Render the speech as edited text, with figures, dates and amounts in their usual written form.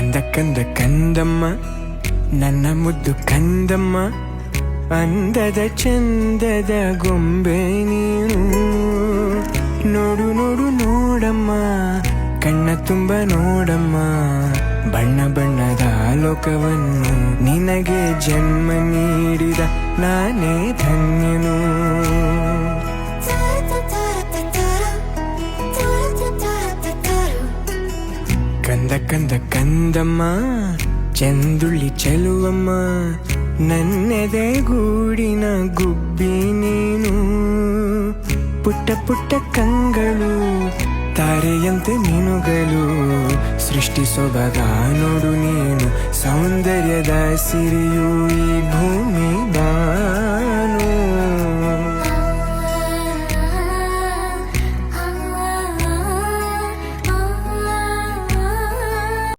ಕಂದ ಕಂದ ಕಂದಮ್ಮ ನನ್ನ ಮುದ್ದು ಕಂದಮ್ಮ, ಅಂದದ ಚಂದದ ಗೊಂಬೆ ನೀನು. ನೋಡು ನೋಡು ನೋಡಮ್ಮ, ಕಣ್ಣ ತುಂಬ ನೋಡಮ್ಮ, ಬಣ್ಣ ಬಣ್ಣದ ಲೋಕವನ್ನು ನಿನಗೆ ಜನ್ಮ ನೀಡಿದ ನಾನೇ ಧನ್ಯನು. ಕಂದ ಕಂದ ಕಂದಮ್ಮ ಚಂದುಳ್ಳಿ ಚೆಲುವಮ್ಮ, ನನ್ನೆದೆ ಗೂಡಿನ ಗುಬ್ಬಿ ನೀನು. ಪುಟ್ಟ ಪುಟ್ಟ ಕಂಗಳು ತಾರೆಯಂತೆ ಮೀನುಗಳು, ಸೃಷ್ಟಿ ಸೊಬಗ ನೋಡು ನೀನು, ಸೌಂದರ್ಯದ ಸಿರಿಯು ಈ ಭೂಮಿ ಬಾ.